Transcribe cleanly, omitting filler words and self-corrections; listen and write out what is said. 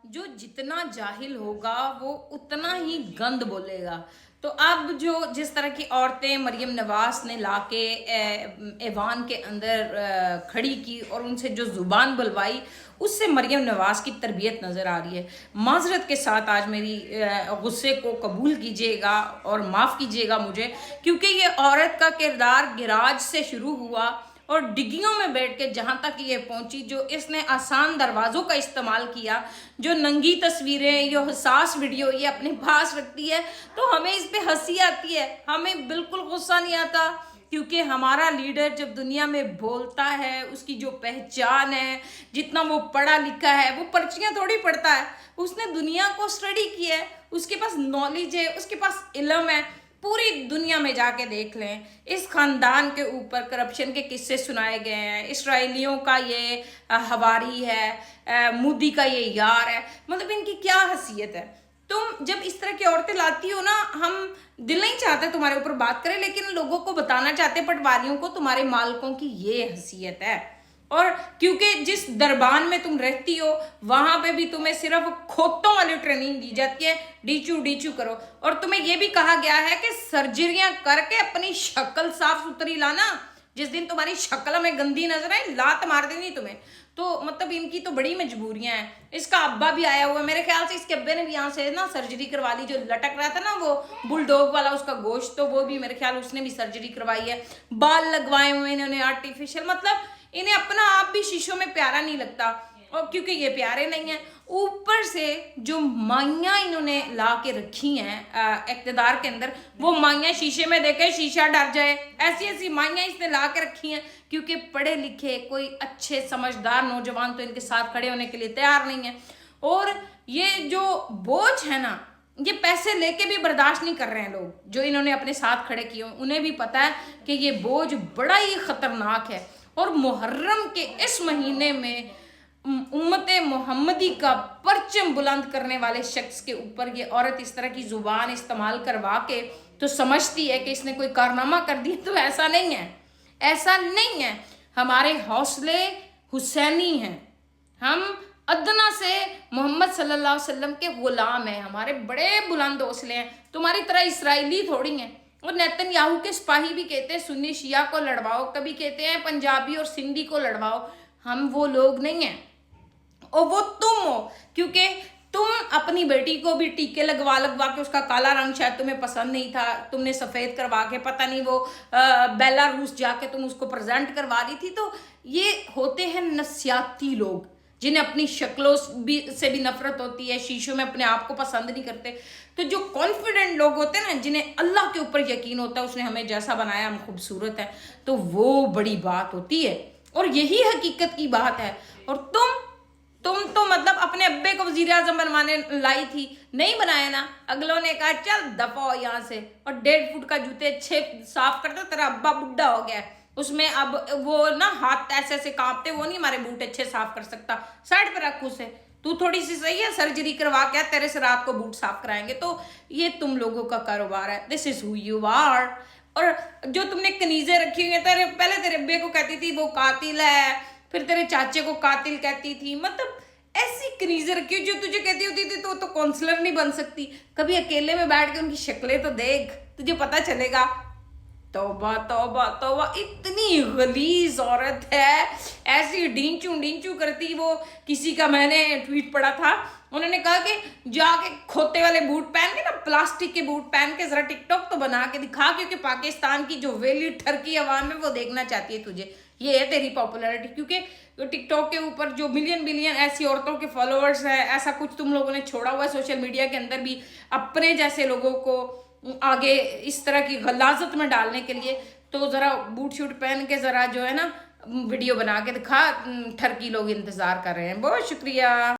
जो जितना जाहिल होगा वो उतना ही गंद बोलेगा। तो अब जो जिस तरह की औरतें मरियम नवाज ने लाके ऐवान के अंदर खड़ी की और उनसे जो ज़ुबान बुलवाई, उससे मरियम नवाज की तरबियत नज़र आ रही है। माजरत के साथ आज मेरी गुस्से को कबूल कीजिएगा और माफ़ कीजिएगा मुझे, क्योंकि ये औरत का किरदार गिराज से शुरू हुआ और डिग्गियों में बैठ के जहाँ तक ये पहुंची, जो इसने आसान दरवाज़ों का इस्तेमाल किया, जो नंगी तस्वीरें, ये हसास वीडियो ये अपने पास रखती है, तो हमें इस पे हंसी आती है, हमें बिल्कुल गुस्सा नहीं आता। क्योंकि हमारा लीडर जब दुनिया में बोलता है, उसकी जो पहचान है, जितना वो पढ़ा लिखा है, वो पर्चियाँ थोड़ी पढ़ता है, उसने दुनिया को स्टडी किया है, उसके पास नॉलेज है, उसके पास इल्म है। पूरी दुनिया में जाके देख लें, इस खानदान के ऊपर करप्शन के किस्से सुनाए गए हैं। इसराइलियों का ये हवारी है, मोदी का ये यार है, मतलब इनकी क्या हैसियत है। तुम जब इस तरह की औरतें लाती हो ना, हम दिल नहीं चाहते तुम्हारे ऊपर बात करें, लेकिन लोगों को बताना चाहते, पटवारियों को, तुम्हारे मालकों की ये हैसियत है। और क्योंकि जिस दरबान में तुम रहती हो, वहां पे भी तुम्हें सिर्फ खोतों वाली ट्रेनिंग दी जाती है, डीचू डीचू करो। और तुम्हें यह भी कहा गया है कि सर्जरियां करके अपनी शक्ल साफ सुथरी लाना, जिस दिन तुम्हारी शक्ल में गंदी नजर आए लात मार देनी तुम्हें। तो मतलब इनकी तो बड़ी मजबूरियां हैं। इसका अब्बा भी आया हुआ, मेरे ख्याल से इसके अब्बे ने भी यहाँ से ना सर्जरी करवा ली, जो लटक रहा था ना वो बुलडॉग वाला उसका गोश्त, तो वो भी मेरे ख्याल उसने भी सर्जरी करवाई है। बाल लगवाए हुए इन्होंने आर्टिफिशियल, मतलब इन्हें अपना आप भी शीशों में प्यारा नहीं लगता, और क्योंकि ये प्यारे नहीं हैं, ऊपर से जो माइयाँ इन्होंने ला के रखी हैं इक़्तिदार के अंदर, वो माइयाँ शीशे में देखे शीशा डर जाए, ऐसी ऐसी माइयाँ इसने ला के रखी हैं। क्योंकि पढ़े लिखे कोई अच्छे समझदार नौजवान तो इनके साथ खड़े होने के लिए तैयार नहीं है। और ये जो बोझ है ना, ये पैसे लेके भी बर्दाश्त नहीं कर रहे हैं लोग जो इन्होंने अपने साथ खड़े किए, उन्हें भी पता है कि ये बोझ बड़ा ही खतरनाक है। और मुहर्रम के इस महीने में उम्मत मोहम्मदी का परचम बुलंद करने वाले शख्स के ऊपर ये औरत इस तरह की जुबान इस्तेमाल करवा के तो समझती है कि इसने कोई कारनामा कर दिया, तो ऐसा नहीं है, ऐसा नहीं है। हमारे हौसले हुसैनी हैं, हम अदना से मोहम्मद सल्लल्लाहु अलैहि वसल्लम के गुलाम हैं, हमारे बड़े बुलंद हौसले हैं। तुम्हारी तरह इसराइली थोड़ी हैं। और नेतन्याहू के सिपाही भी कहते हैं सुन्नी शिया को लड़वाओ, कभी कहते हैं पंजाबी और सिंधी को लड़वाओ। हम वो लोग नहीं हैं, और वो तुम हो, क्योंकि तुम अपनी बेटी को भी टीके लगवा लगवा के, उसका काला रंग शायद तुम्हें पसंद नहीं था, तुमने सफ़ेद करवा के पता नहीं वो बेलारूस जाके तुम उसको प्रेजेंट करवा रही थी। तो ये होते हैं नस्याती लोग, जिन्हें अपनी शक्लों से भी नफरत होती है, शीशों में अपने आप को पसंद नहीं करते। तो जो कॉन्फिडेंट लोग होते हैं ना, जिन्हें अल्लाह के ऊपर यकीन होता है उसने हमें जैसा बनाया हम खूबसूरत है, तो वो बड़ी बात होती है और यही हकीकत की बात है। और तुम तो मतलब अपने अब्बे को वजीर आजम बनवाने लाई थी, नहीं बनाया ना, अगलों ने कहा चल दफा हो यहाँ से, और 1.5 फुट का जूते 6 साफ करते, तेरा अब्बा बुढ़ा हो गया है, उसमें अब वो ना हाथ ऐसे ऐसे कांपते, वो नहीं हमारे बूट अच्छे साफ कर सकता, साइड पे रख उसे, तू थोड़ी सी सही है, सर्जरी करवा के तेरे से रात को बूट साफ कराएंगे। तो ये तुम लोगों का कारोबार है, this is who you are. और जो तुमने कनीजे रखी हुई है, तेरे पहले तेरे अब्बे को कहती थी वो कातिल है, फिर तेरे चाचे को कातिल कहती थी, मतलब ऐसी कनीजे रखी हुई जो तुझे कहती होती थी तो काउंसलर नहीं बन सकती। कभी अकेले में बैठ के उनकी शक्लें तो देख, तुझे पता चलेगा। तौबा तौबा तौबा, इतनी गलीज औरत है, ऐसी डींचू डींचू करती। वो किसी का मैंने ट्वीट पढ़ा था, उन्होंने कहा कि जाके खोते वाले बूट पहन के ना, प्लास्टिक के बूट पहन के जरा टिकटॉक तो बना के दिखा, क्योंकि पाकिस्तान की जो वेली ठरकी अवाम है वो देखना चाहती है तुझे, ये है तेरी पॉपुलैरिटी। क्योंकि टिकटॉक के ऊपर जो मिलियन बिलियन ऐसी औरतों के फॉलोअर्स हैं, ऐसा कुछ तुम लोगों ने छोड़ा हुआ है सोशल मीडिया के अंदर भी अपने जैसे लोगों को आगे इस तरह की गलाजत में डालने के लिए। तो ज़रा बूट शूट पहन के ज़रा जो है ना वीडियो बना के दिखा, ठरकी लोग इंतज़ार कर रहे हैं। बहुत शुक्रिया।